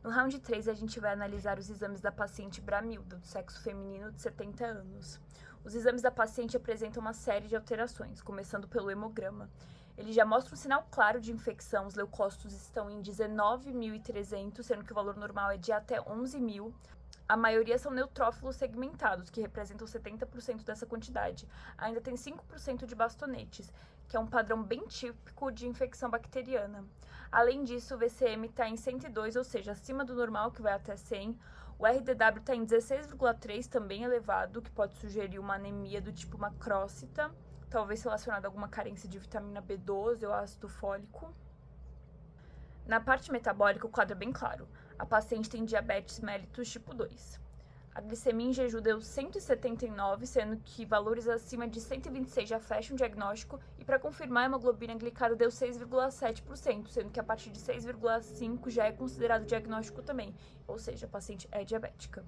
No round 3, a gente vai analisar os exames da paciente Bramilda, do sexo feminino de 70 anos. Os exames da paciente apresentam uma série de alterações, começando pelo hemograma. Ele já mostra um sinal claro de infecção, os leucócitos estão em 19.300, sendo que o valor normal é de até 11.000. A maioria são neutrófilos segmentados, que representam 70% dessa quantidade. Ainda tem 5% de bastonetes, que é um padrão bem típico de infecção bacteriana. Além disso, o VCM está em 102, ou seja, acima do normal, que vai até 100. O RDW está em 16,3, também elevado, que pode sugerir uma anemia do tipo macrócita, talvez relacionada a alguma carência de vitamina B12 ou ácido fólico. Na parte metabólica, o quadro é bem claro. A paciente tem diabetes mellitus tipo 2. A glicemia em jejum deu 179, sendo que valores acima de 126 já fecham o diagnóstico, e para confirmar, a hemoglobina glicada deu 6,7%, sendo que a partir de 6,5 já é considerado diagnóstico também, ou seja, a paciente é diabética.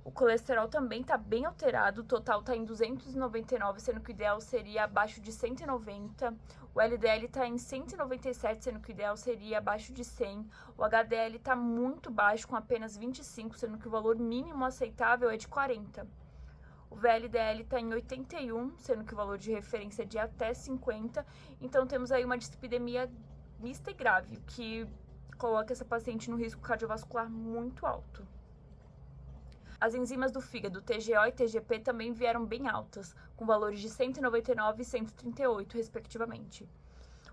O colesterol também está bem alterado, o total está em 299, sendo que o ideal seria abaixo de 190. O LDL está em 197, sendo que o ideal seria abaixo de 100. O HDL está muito baixo, com apenas 25, sendo que o valor mínimo aceitável é de 40. O VLDL está em 81, sendo que o valor de referência é de até 50. Então temos aí uma dislipidemia mista e grave, que coloca essa paciente no risco cardiovascular muito alto. As enzimas do fígado, TGO e TGP, também vieram bem altas, com valores de 199 e 138, respectivamente.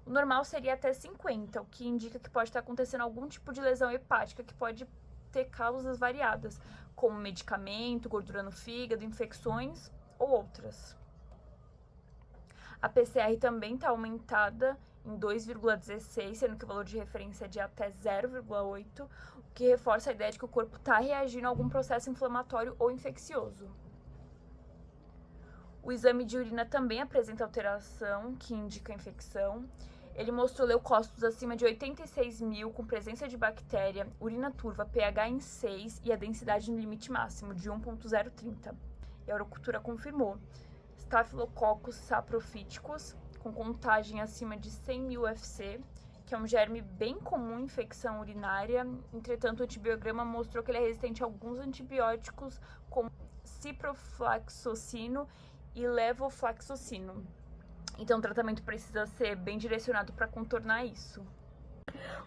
O normal seria até 50, o que indica que pode estar acontecendo algum tipo de lesão hepática que pode ter causas variadas, como medicamento, gordura no fígado, infecções ou outras. A PCR também está aumentada em 2,16, sendo que o valor de referência é de até 0,8, o que reforça a ideia de que o corpo está reagindo a algum processo inflamatório ou infeccioso. O exame de urina também apresenta alteração, que indica infecção. Ele mostrou leucócitos acima de 86.000, com presença de bactéria, urina turva, pH em 6 e a densidade no limite máximo de 1,030. E a urocultura confirmou. Staphylococcus saprophyticus, com contagem acima de 100.000 UFC, que é um germe bem comum em infecção urinária. Entretanto, o antibiograma mostrou que ele é resistente a alguns antibióticos, como ciprofloxacino e levofloxacino. Então, o tratamento precisa ser bem direcionado para contornar isso.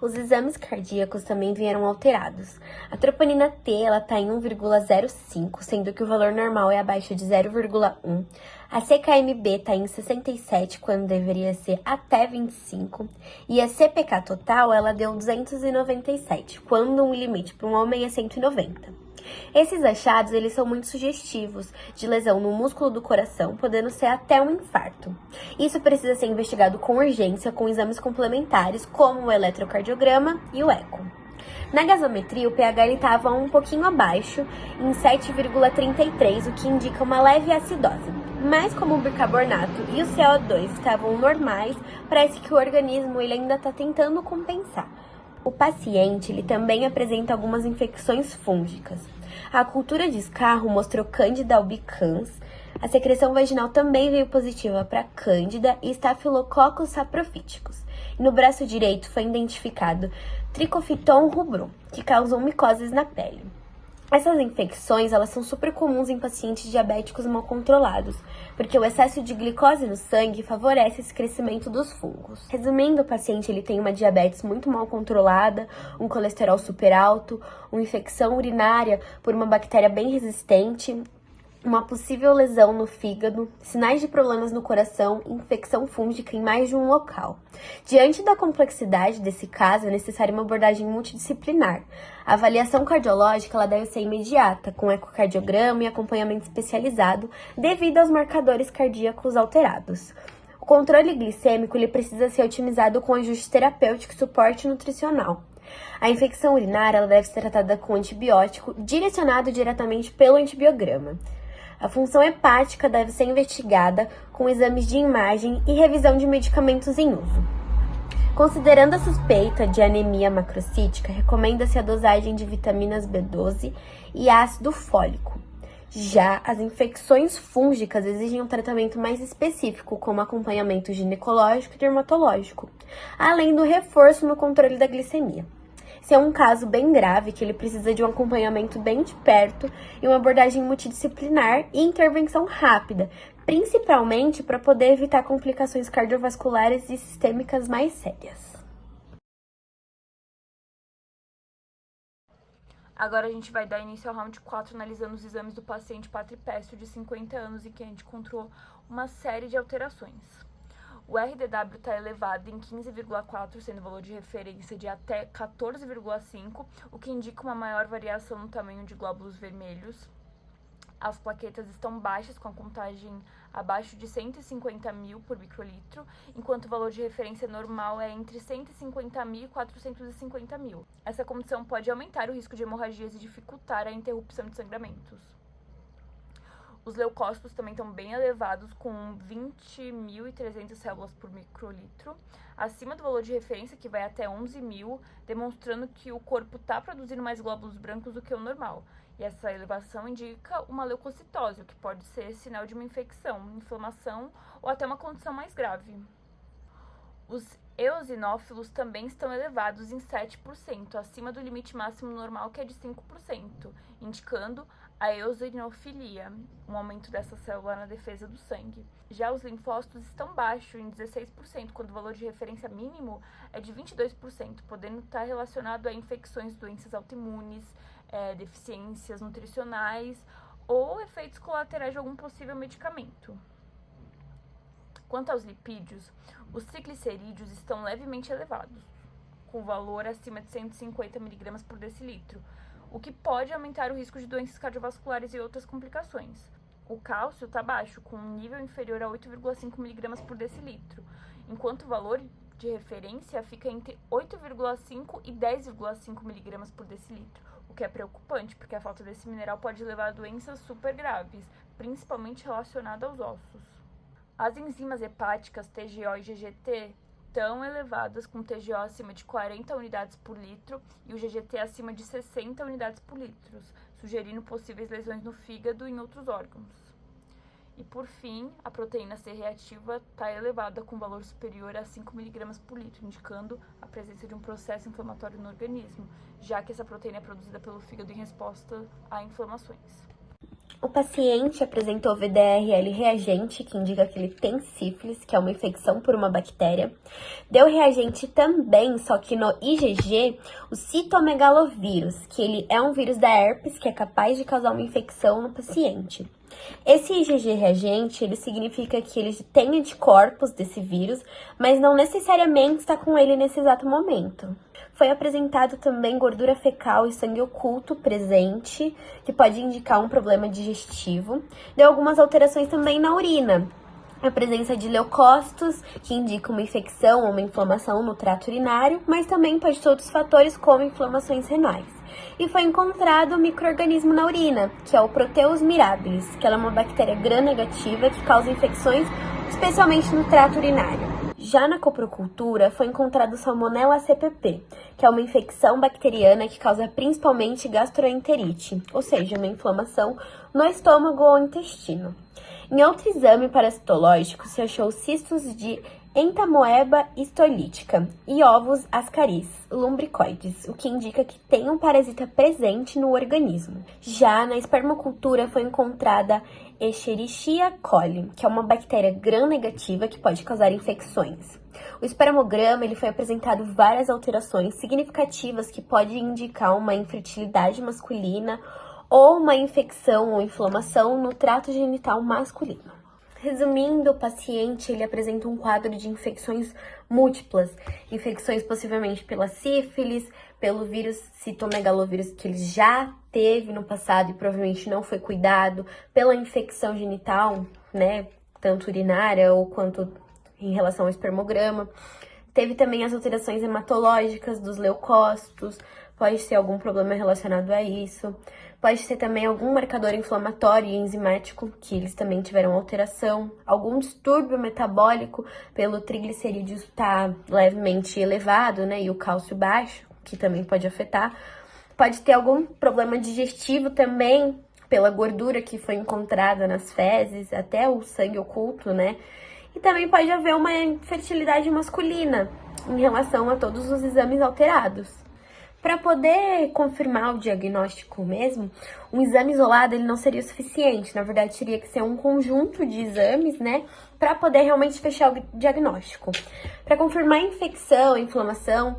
Os exames cardíacos também vieram alterados. A troponina T está em 1,05, sendo que o valor normal é abaixo de 0,1. A CKMB está em 67, quando deveria ser até 25. E a CPK total, ela deu 297, quando o limite para um homem é 190. Esses achados, eles são muito sugestivos de lesão no músculo do coração, podendo ser até um infarto. Isso precisa ser investigado com urgência, com exames complementares, como o eletrocardiograma e o eco. Na gasometria, o pH estava um pouquinho abaixo, em 7,33, o que indica uma leve acidose. Mas como o bicarbonato e o CO2 estavam normais, parece que o organismo ele ainda está tentando compensar. O paciente ele também apresenta algumas infecções fúngicas. A cultura de escarro mostrou Candida albicans. A secreção vaginal também veio positiva para Candida e Staphylococcus saprophyticus. E no braço direito foi identificado Trichophyton rubrum, que causam micoses na pele. Essas infecções, elas são super comuns em pacientes diabéticos mal controlados, porque o excesso de glicose no sangue favorece esse crescimento dos fungos. Resumindo, o paciente ele tem uma diabetes muito mal controlada, um colesterol super alto, uma infecção urinária por uma bactéria bem resistente, uma possível lesão no fígado, sinais de problemas no coração, infecção fúngica em mais de um local. Diante da complexidade desse caso, é necessária uma abordagem multidisciplinar. A avaliação cardiológica ela deve ser imediata, com ecocardiograma e acompanhamento especializado, devido aos marcadores cardíacos alterados. O controle glicêmico ele precisa ser otimizado com ajuste terapêutico e suporte nutricional. A infecção urinária ela deve ser tratada com antibiótico, direcionado diretamente pelo antibiograma. A função hepática deve ser investigada com exames de imagem e revisão de medicamentos em uso. Considerando a suspeita de anemia macrocítica, recomenda-se a dosagem de vitaminas B12 e ácido fólico. Já as infecções fúngicas exigem um tratamento mais específico, como acompanhamento ginecológico e dermatológico, além do reforço no controle da glicemia. Esse é um caso bem grave que ele precisa de um acompanhamento bem de perto e uma abordagem multidisciplinar e intervenção rápida, principalmente para poder evitar complicações cardiovasculares e sistêmicas mais sérias. Agora a gente vai dar início ao round 4, analisando os exames do paciente patripéstrio de 50 anos em que a gente encontrou uma série de alterações. O RDW está elevado em 15,4, sendo o valor de referência de até 14,5, o que indica uma maior variação no tamanho de glóbulos vermelhos. As plaquetas estão baixas, com a contagem abaixo de 150 mil por microlitro, enquanto o valor de referência normal é entre 150 mil e 450 mil. Essa condição pode aumentar o risco de hemorragias e dificultar a interrupção de sangramentos. Os leucócitos também estão bem elevados, com 20.300 células por microlitro, acima do valor de referência, que vai até 11 mil, demonstrando que o corpo está produzindo mais glóbulos brancos do que o normal. E essa elevação indica uma leucocitose, o que pode ser sinal de uma infecção, inflamação ou até uma condição mais grave. Os eosinófilos também estão elevados em 7%, acima do limite máximo normal, que é de 5%, indicando a eosinofilia, um aumento dessa célula na defesa do sangue. Já os linfócitos estão baixos, em 16%, quando o valor de referência mínimo é de 22%, podendo estar relacionado a infecções, doenças autoimunes, deficiências nutricionais ou efeitos colaterais de algum possível medicamento. Quanto aos lipídios, os triglicerídeos estão levemente elevados, com valor acima de 150 mg por decilitro, o que pode aumentar o risco de doenças cardiovasculares e outras complicações. O cálcio está baixo, com um nível inferior a 8,5 mg por decilitro, enquanto o valor de referência fica entre 8,5 e 10,5 mg por decilitro, o que é preocupante, porque a falta desse mineral pode levar a doenças super graves, principalmente relacionadas aos ossos. As enzimas hepáticas TGO e GGT estão elevadas, com TGO acima de 40 unidades por litro e o GGT acima de 60 unidades por litro, sugerindo possíveis lesões no fígado e em outros órgãos. E por fim, a proteína C reativa está elevada, com valor superior a 5 mg por litro, indicando a presença de um processo inflamatório no organismo, já que essa proteína é produzida pelo fígado em resposta a inflamações. O paciente apresentou VDRL reagente, que indica que ele tem sífilis, que é uma infecção por uma bactéria. Deu reagente também, só que no IgG, o citomegalovírus, que ele é um vírus da herpes que é capaz de causar uma infecção no paciente. Esse IgG reagente, ele significa que ele tem anticorpos desse vírus, mas não necessariamente está com ele nesse exato momento. Foi apresentado também gordura fecal e sangue oculto presente, que pode indicar um problema digestivo. Deu algumas alterações também na urina. A presença de leucócitos, que indicam uma infecção ou uma inflamação no trato urinário, mas também pode ter outros fatores como inflamações renais. E foi encontrado um micro-organismo na urina, que é o Proteus mirabilis, que ela é uma bactéria gram-negativa que causa infecções, especialmente no trato urinário. Já na coprocultura, foi encontrado Salmonella CPP, que é uma infecção bacteriana que causa principalmente gastroenterite, ou seja, uma inflamação no estômago ou intestino. Em outro exame parasitológico, se achou cistos de Entamoeba histolítica e ovos ascaris lumbricoides, o que indica que tem um parasita presente no organismo. Já na espermocultura foi encontrada Escherichia coli, que é uma bactéria gram-negativa que pode causar infecções. O espermograma ele foi apresentado várias alterações significativas que podem indicar uma infertilidade masculina ou uma infecção ou inflamação no trato genital masculino. Resumindo, o paciente ele apresenta um quadro de infecções múltiplas, infecções possivelmente pela sífilis, pelo vírus citomegalovírus que ele já teve no passado e provavelmente não foi cuidado, pela infecção genital, né, tanto urinária ou quanto em relação ao espermograma. Teve também as alterações hematológicas dos leucócitos, pode ser algum problema relacionado a isso. Pode ser também algum marcador inflamatório e enzimático, que eles também tiveram alteração. Algum distúrbio metabólico pelo triglicerídeo estar levemente elevado, né? E o cálcio baixo, que também pode afetar. Pode ter algum problema digestivo também, pela gordura que foi encontrada nas fezes, até o sangue oculto, né? E também pode haver uma infertilidade masculina em relação a todos os exames alterados. Para poder confirmar o diagnóstico mesmo, um exame isolado ele não seria o suficiente. Na verdade, teria que ser um conjunto de exames, né, para poder realmente fechar o diagnóstico. Para confirmar a infecção, a inflamação,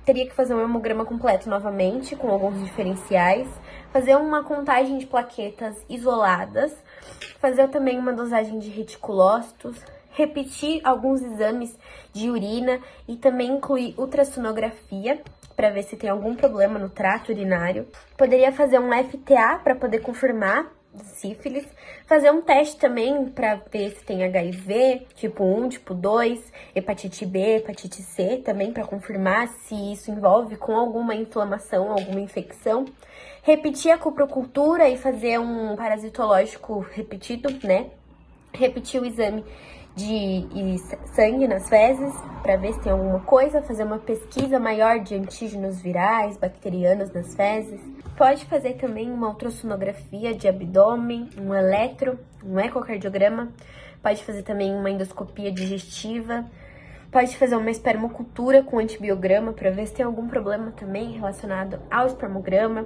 teria que fazer um hemograma completo novamente, com alguns diferenciais, fazer uma contagem de plaquetas isoladas, fazer também uma dosagem de reticulócitos, repetir alguns exames de urina e também incluir ultrassonografia para ver se tem algum problema no trato urinário. Poderia fazer um FTA para poder confirmar sífilis, fazer um teste também para ver se tem HIV, tipo 1, tipo 2, hepatite B, hepatite C, também para confirmar se isso envolve com alguma inflamação, alguma infecção. Repetir a coprocultura e fazer um parasitológico repetido, né? Repetir o exame de sangue nas fezes para ver se tem alguma coisa, fazer uma pesquisa maior de antígenos virais, bacterianos nas fezes. Pode fazer também uma ultrassonografia de abdômen, um ecocardiograma, pode fazer também uma endoscopia digestiva, pode fazer uma espermocultura com antibiograma para ver se tem algum problema também relacionado ao espermograma.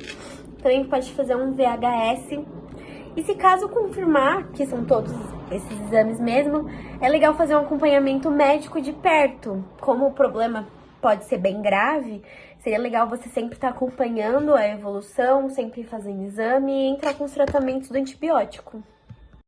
Também pode fazer um VHS. E se caso confirmar que são todos esses exames mesmo, é legal fazer um acompanhamento médico de perto. Como o problema pode ser bem grave, seria legal você sempre estar acompanhando a evolução, sempre fazendo exame e entrar com os tratamentos do antibiótico.